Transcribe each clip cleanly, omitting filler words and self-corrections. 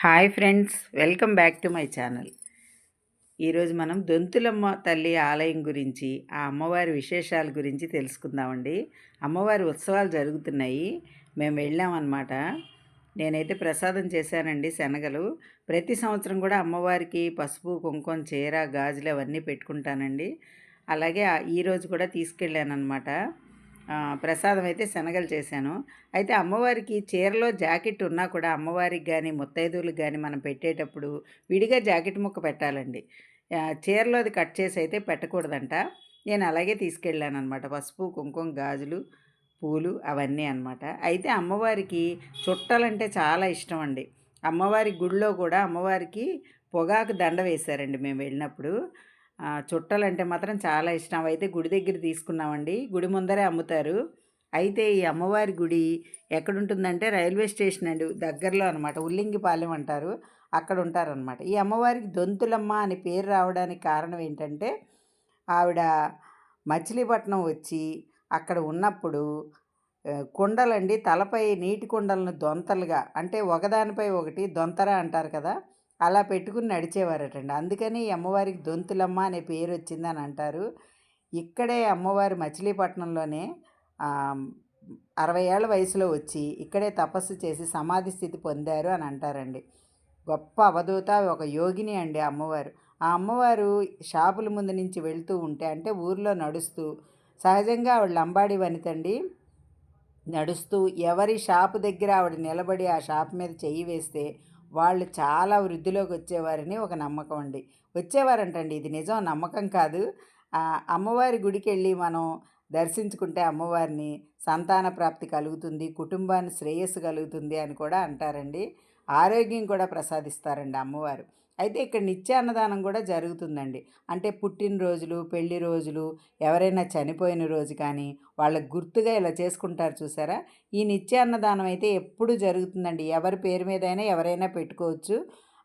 Hi friends, welcome back to my channel. ఈరోజు మనం దొంతులమ్మ తల్లి ఆలయం గురించి, ఆ అమ్మవారి విశేషాల గురించి తెలుసుకుందామండి. అమ్మవారి ఉత్సవాలు జరుగుతున్నాయి, మేము వెళ్ళామన్నమాట. నేనైతే ప్రసాదం చేశానండి, శనగలు. ప్రతి సంవత్సరం కూడా అమ్మవారికి పసుపు, కుంకుమ, చీర, గాజులు అవన్నీ పెట్టుకుంటానండి. అలాగే ఈరోజు కూడా తీసుకెళ్ళానమాట. ప్రసాదం అయితే శనగలు చేశాను. అయితే అమ్మవారికి చీరలో జాకెట్ ఉన్నా కూడా అమ్మవారికి కానీ ముత్తైదువులకు కానీ మనం పెట్టేటప్పుడు విడిగా జాకెట్ ముక్క పెట్టాలండి. చీరలో అది కట్ చేసి అయితే పెట్టకూడదంట. నేను అలాగే తీసుకెళ్ళాను అనమాట. పసుపు, కుంకుమ, గాజులు, పూలు అవన్నీ అనమాట. అయితే అమ్మవారికి చుట్టాలంటే చాలా ఇష్టం అండి. అమ్మవారి గుడిలో కూడా అమ్మవారికి పొగాకు దండ వేశారండి మేము వెళ్ళినప్పుడు. చుట్టాలంటే మాత్రం చాలా ఇష్టం. అవైతే గుడి దగ్గర తీసుకున్నామండి. గుడి ముందరే అమ్ముతారు. అయితే ఈ అమ్మవారి గుడి ఎక్కడుంటుందంటే రైల్వే స్టేషన్ అండి దగ్గరలో అనమాట. ఉల్లింగిపాలెం అంటారు, అక్కడ ఉంటారనమాట. ఈ అమ్మవారికి దొంతులమ్మ అని పేరు రావడానికి కారణం ఏంటంటే, ఆవిడ మచిలీపట్నం వచ్చి అక్కడ ఉన్నప్పుడు కుండలండి, తలపై నీటి కుండలను దొంతలుగా, అంటే ఒకదానిపై ఒకటి దొంతర అంటారు కదా, అలా పెట్టుకుని నడిచేవారటండి. అందుకని ఈ అమ్మవారికి దొంతులమ్మ అనే పేరు వచ్చిందని అంటారు. ఇక్కడే అమ్మవారి మచిలీపట్నంలోనే 60 ఏళ్ల వయసులో వచ్చి ఇక్కడే తపస్సు చేసి సమాధి స్థితి పొందారు అని అంటారండి. గొప్ప అవధూత, ఒక యోగిని అండి అమ్మవారు. ఆ అమ్మవారు షాపుల ముందు నుంచి వెళ్తూ ఉంటే, అంటే ఊరిలో నడుస్తూ, సహజంగా ఆవిడ లంబాడి వనితండి. నడుస్తూ ఎవరి షాపు దగ్గర ఆవిడ నిలబడి ఆ షాప్ మీద చెయ్యి వేస్తే వాళ్ళు చాలా వృద్ధిలోకి వచ్చేవారని ఒక నమ్మకం అండి. వచ్చేవారంటండి, ఇది నిజం, నమ్మకం కాదు. అమ్మవారి గుడికి వెళ్ళి మనం దర్శించుకుంటే అమ్మవారిని సంతాన ప్రాప్తి కలుగుతుంది, కుటుంబాన్ని శ్రేయస్సు కలుగుతుంది అని కూడా అంటారండి. ఆరోగ్యం కూడా ప్రసాదిస్తారండి అమ్మవారు. అయితే ఇక్కడ నిత్య అన్నదానం కూడా జరుగుతుందండి. అంటే పుట్టినరోజులు, పెళ్లి రోజులు, ఎవరైనా చనిపోయిన రోజు కానీ వాళ్ళకు గుర్తుగా ఇలా చేసుకుంటారు చూసారా. ఈ నిత్య అన్నదానం అయితే ఎప్పుడు జరుగుతుందండి. ఎవరి పేరు మీదైనా ఎవరైనా పెట్టుకోవచ్చు.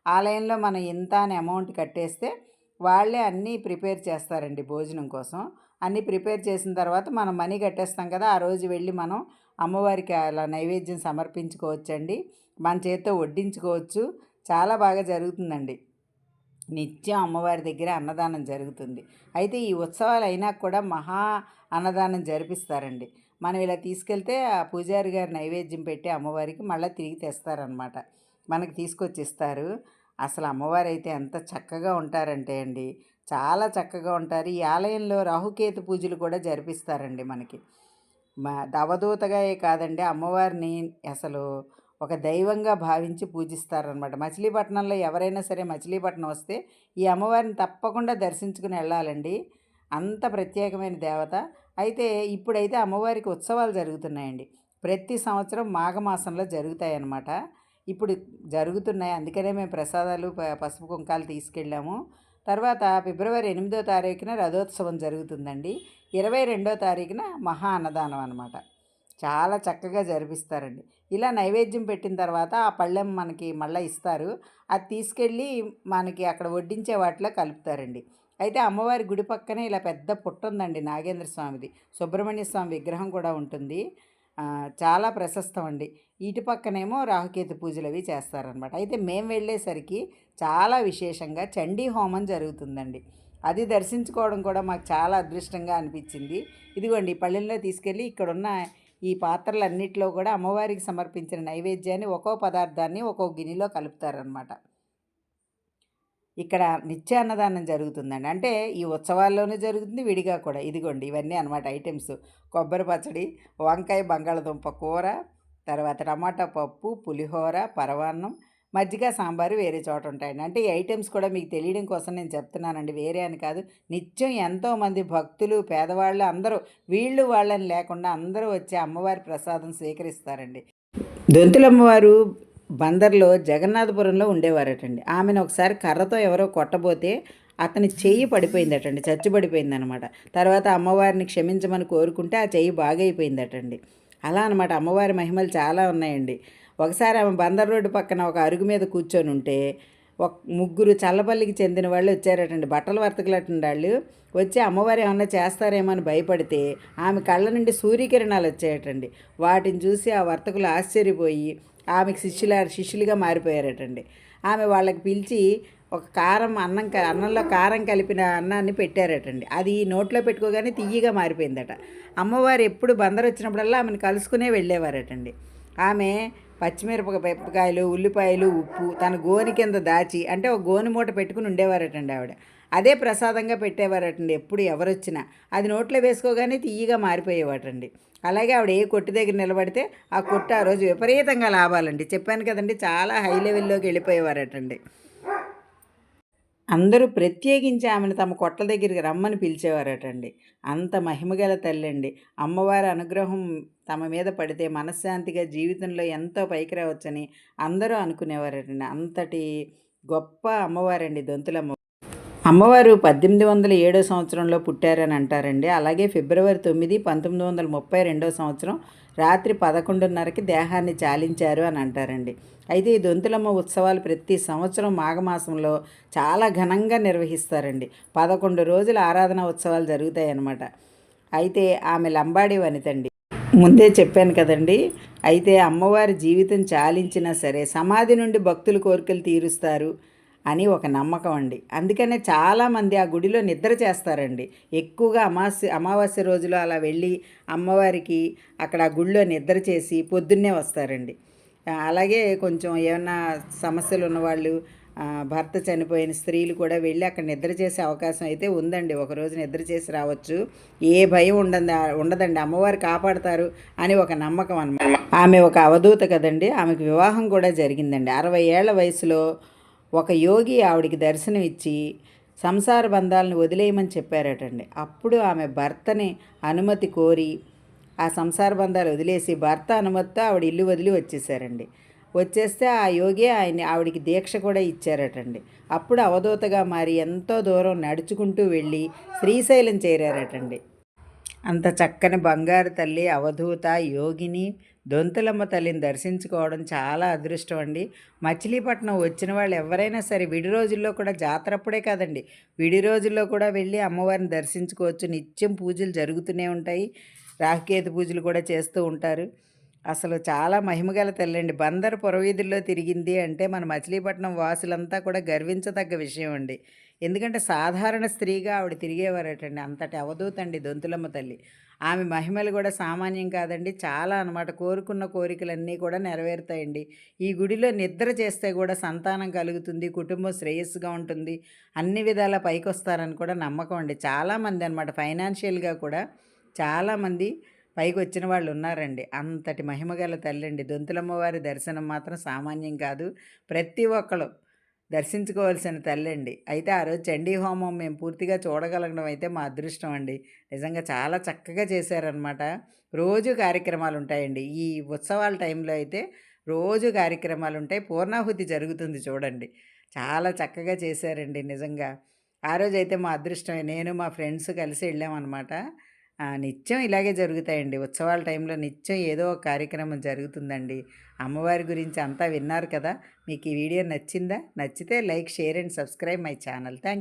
ఆలయంలో మనం ఇంత అని అమౌంట్ కట్టేస్తే వాళ్ళే అన్నీ ప్రిపేర్ చేస్తారండి భోజనం కోసం. అన్నీ ప్రిపేర్ చేసిన తర్వాత మనం మనీ కట్టేస్తాం కదా, ఆ రోజు వెళ్ళి మనం అమ్మవారికి అలా నైవేద్యం సమర్పించుకోవచ్చండి. మన చేత్తో వడ్డించుకోవచ్చు. చాలా బాగా జరుగుతుందండి. నిత్యం అమ్మవారి దగ్గర అన్నదానం జరుగుతుంది. అయితే ఈ ఉత్సవాలు అయినా కూడా మహా అన్నదానం జరిపిస్తారండి. మనం ఇలా తీసుకెళ్తే ఆ పూజారి గారు నైవేద్యం పెట్టి అమ్మవారికి మళ్ళీ తిరిగి తెస్తారనమాట. మనకి తీసుకొచ్చి ఇస్తారు. అసలు అమ్మవారు అయితే ఎంత చక్కగా ఉంటారంటే అండి, చాలా చక్కగా ఉంటారు. ఈ ఆలయంలో రాహుకేతు పూజలు కూడా జరిపిస్తారండి మనకి. అవధూతగాయే కాదండి, అమ్మవారిని అసలు ఒక దైవంగా భావించి పూజిస్తారనమాట. మచిలీపట్నంలో ఎవరైనా సరే మచిలీపట్నం వస్తే ఈ అమ్మవారిని తప్పకుండా దర్శించుకుని వెళ్ళాలండి. అంత ప్రత్యేకమైన దేవత. అయితే ఇప్పుడైతే అమ్మవారికి ఉత్సవాలు జరుగుతున్నాయండి. ప్రతి సంవత్సరం మాఘమాసంలో జరుగుతాయన్నమాట. ఇప్పుడు జరుగుతున్నాయి. అందుకనే మేము ప్రసాదాలు, పసుపు కుంకాలు తీసుకెళ్ళాము. తర్వాత ఫిబ్రవరి 8వ తారీఖున రథోత్సవం జరుగుతుందండి. 22వ తారీఖున మహా అన్నదానం అనమాట. చాలా చక్కగా జరిపిస్తారండి. ఇలా నైవేద్యం పెట్టిన తర్వాత ఆ పళ్ళెం మనకి మళ్ళీ ఇస్తారు. అది తీసుకెళ్ళి మనకి అక్కడ వడ్డించే వాటిలో కలుపుతారండి. అయితే అమ్మవారి గుడి పక్కనే ఇలా పెద్ద పుట్ట ఉందండి, నాగేంద్ర స్వామిది. సుబ్రహ్మణ్య స్వామి విగ్రహం కూడా ఉంటుంది. చాలా ప్రశస్తం అండి. ఇటు పక్కనేమో రాహుకేతు పూజలు అవి చేస్తారనమాట. అయితే మేము వెళ్ళేసరికి చాలా విశేషంగా చండీ హోమం జరుగుతుందండి. అది దర్శించుకోవడం కూడా మాకు చాలా అదృష్టంగా అనిపించింది. ఇదిగోండి ఈ పళ్ళెంలో తీసుకెళ్ళి ఇక్కడున్న ఈ పాత్రలన్నిటిలో కూడా అమ్మవారికి సమర్పించిన నైవేద్యాన్ని ఒక్కో పదార్థాన్ని ఒక్కో గిన్నెలో కలుపుతారనమాట. ఇక్కడ నిత్యాన్నదానం జరుగుతుందండి. అంటే ఈ ఉత్సవాల్లోనూ జరుగుతుంది, విడిగా కూడా. ఇదిగోండి ఇవన్నీ అనమాట ఐటమ్స్. కొబ్బరి పచ్చడి, వంకాయ బంగాళదుంప కూర, తర్వాత టమాటా పప్పు, పులిహోర, పరవాన్నం, మజ్జిగ, సాంబారు వేరే చోట ఉంటాయండి. అంటే ఈ ఐటమ్స్ కూడా మీకు తెలియడం కోసం నేను చెప్తున్నానండి, వేరే అని కాదు. నిత్యం ఎంతోమంది భక్తులు, పేదవాళ్ళు అందరూ, వీళ్ళు వాళ్ళని లేకుండా అందరూ వచ్చి అమ్మవారి ప్రసాదం స్వీకరిస్తారండి. దొంతులమ్మవారు బందర్లో జగన్నాథపురంలో ఉండేవారటండి. ఆమెను ఒకసారి కర్రతో ఎవరో కొట్టబోతే అతని చెయ్యి పడిపోయిందటండి, చచ్చుబడిపోయిందనమాట. తర్వాత అమ్మవారిని క్షమించమని కోరుకుంటే ఆ చెయ్యి బాగైపోయిందటండి. అలా అనమాట. అమ్మవారి మహిమలు చాలా ఉన్నాయండి. ఒకసారి ఆమె బందర్ రోడ్డు పక్కన ఒక అరుగు మీద కూర్చొని ఉంటే ఒక ముగ్గురు చల్లపల్లికి చెందిన వాళ్ళు వచ్చారటండి, బట్టల వర్తకులటండి. వాళ్ళు వచ్చి అమ్మవారు ఏమన్నా చేస్తారేమో అని భయపడితే ఆమె కళ్ళ నుండి సూర్యకిరణాలు వచ్చాయటండి. వాటిని చూసి ఆ వర్తకులు ఆశ్చర్యపోయి ఆమెకు శిష్యులుగా మారిపోయారటండి. ఆమె వాళ్ళకి పిలిచి ఒక కారం అన్నంలో కారం కలిపిన అన్నాన్ని పెట్టారటండి. అది నోట్లో పెట్టుకోగానే తియ్యగా మారిపోయిందట. అమ్మవారు ఎప్పుడు బందరు వచ్చినప్పుడల్లా ఆమెను కలుసుకునే వెళ్ళేవారటండి. ఆమె పచ్చిమిరపకాయలు, ఉల్లిపాయలు, ఉప్పు తన గోని కింద దాచి, అంటే ఒక గోని మూట పెట్టుకుని ఉండేవారటండి ఆవిడ. అదే ప్రసాదంగా పెట్టేవారటండి ఎప్పుడు ఎవరొచ్చినా. అది నోట్లో వేసుకోగానే తియ్యగా మారిపోయేవాటండి. అలాగే ఆవిడ ఏ కొట్టు దగ్గర నిలబడితే ఆ కొట్టు ఆ రోజు విపరీతంగా లాభాలండి. చెప్పాను కదండి, చాలా హై లెవెల్లోకి వెళ్ళిపోయేవారటండి. అందరూ ప్రత్యేకించి ఆమెను తమ కొట్ల దగ్గరికి రమ్మని పిలిచేవారటండి. అంత మహిమగల తల్లండి. అమ్మవారి అనుగ్రహం తమ మీద పడితే మనశ్శాంతిగా జీవితంలో ఎంతో పైకి రావచ్చని అందరూ అనుకునేవారటండి. అంతటి గొప్ప అమ్మవారండి దొంతులమ్మ. అమ్మవారు 1807 సంవత్సరంలో పుట్టారని అంటారండి. అలాగే ఫిబ్రవరి 9, 1932 సంవత్సరం రాత్రి 11:30కి దేహాన్ని చాలించారు అని అంటారండి. అయితే ఈ దొంతులమ్మ ఉత్సవాలు ప్రతి సంవత్సరం మాఘమాసంలో చాలా ఘనంగా నిర్వహిస్తారండి. 11 రోజుల ఆరాధన ఉత్సవాలు జరుగుతాయి అన్నమాట. అయితే ఆమె లంబాడి వనితండి. ముందే చెప్పాను కదండి. అయితే అమ్మవారి జీవితం చాలించినా సరే సమాధి నుండి భక్తుల కోరికలు తీరుస్తారు అని ఒక నమ్మకం అండి. అందుకనే చాలామంది ఆ గుడిలో నిద్ర చేస్తారండి. ఎక్కువగా అమావాస్య రోజులో అలా వెళ్ళి అమ్మవారికి అక్కడ ఆ గుడిలో నిద్ర చేసి పొద్దున్నే వస్తారండి. అలాగే కొంచెం ఏమన్నా సమస్యలు ఉన్నవాళ్ళు, భర్త చనిపోయిన స్త్రీలు కూడా వెళ్ళి అక్కడ నిద్ర చేసే అవకాశం అయితే ఉందండి. ఒకరోజు నిద్ర చేసి రావచ్చు. ఏ భయం ఉండదండి. అమ్మవారు కాపాడతారు అని ఒక నమ్మకం అన్నమాట. ఆమె ఒక అవధూత కదండి. ఆమెకు వివాహం కూడా జరిగిందండి. 60 ఏళ్ల వయసులో ఒక యోగి ఆవిడికి దర్శనం ఇచ్చి సంసార బంధాలను వదిలేయమని చెప్పారటండి. అప్పుడు ఆమె భర్తని అనుమతి కోరి ఆ సంసార బంధాలు వదిలేసి భర్త అనుమతితో ఆవిడ ఇల్లు వదిలి వచ్చేసారండి. వచ్చేస్తే ఆ యోగి ఆవిడికి దీక్ష కూడా ఇచ్చారటండి. అప్పుడు అవధూతగా మారి ఎంతో దూరం నడుచుకుంటూ వెళ్ళి శ్రీశైలం చేరారటండి. అంత చక్కని బంగారు తల్లి అవధూత యోగిని దొంతులమ్మ తల్లిని దర్శించుకోవడం చాలా అదృష్టం అండి. మచిలీపట్నం వచ్చిన వాళ్ళు ఎవరైనా సరే విడి రోజుల్లో కూడా, జాతరప్పుడే కాదండి, విడి రోజుల్లో కూడా వెళ్ళి అమ్మవారిని దర్శించుకోవచ్చు. నిత్యం పూజలు జరుగుతూనే ఉంటాయి. రాహుకేతు పూజలు కూడా చేస్తూ ఉంటారు. అసలు చాలా మహిమగల తల్లండి. బందరు పురవీధుల్లో తిరిగింది అంటే మన మచిలీపట్నం వాసులంతా కూడా గర్వించదగ్గ విషయం అండి. ఎందుకంటే సాధారణ స్త్రీగా ఆవిడ తిరిగేవారటండి. అంతటి అవధూత అండి దొంతులమ్మ తల్లి. ఆమె మహిమలు కూడా సామాన్యం కాదండి. చాలా అనమాట. కోరుకున్న కోరికలన్నీ కూడా నెరవేరుతాయండి. ఈ గుడిలో నిద్ర చేస్తే కూడా సంతానం కలుగుతుంది, కుటుంబం శ్రేయస్సుగా ఉంటుంది, అన్ని విధాలా పైకొస్తారని కూడా నమ్మకం అండి. చాలామంది అనమాట ఫైనాన్షియల్గా కూడా చాలామంది పైకి వచ్చిన వాళ్ళు ఉన్నారండి. అంతటి మహిమగల తల్లండి. దొంతులమ్మవారి దర్శనం మాత్రం సామాన్యం కాదు. ప్రతి ఒక్కరు దర్శించుకోవాల్సిన తల్లండి. అయితే ఆ రోజు చండీ హోమం మేము పూర్తిగా చూడగలగడం అయితే మా అదృష్టం అండి. నిజంగా చాలా చక్కగా చేశారనమాట. రోజు కార్యక్రమాలు ఉంటాయండి. ఈ ఉత్సవాల టైంలో అయితే రోజు కార్యక్రమాలు ఉంటాయి. పూర్ణాహుతి జరుగుతుంది చూడండి. చాలా చక్కగా చేశారండి నిజంగా. ఆ రోజైతే మా అదృష్టమే. నేను మా ఫ్రెండ్స్ కలిసి వెళ్ళామన్నమాట. నిత్యం ఇలాగే జరుగుతాయండి. ఉత్సవాల టైంలో నిత్యం ఏదో ఒక కార్యక్రమం జరుగుతుందండి. అమ్మవారి గురించి అంతా విన్నారు కదా. మీకు ఈ వీడియో నచ్చిందా? నచ్చితే like, share and subscribe my channel. Thank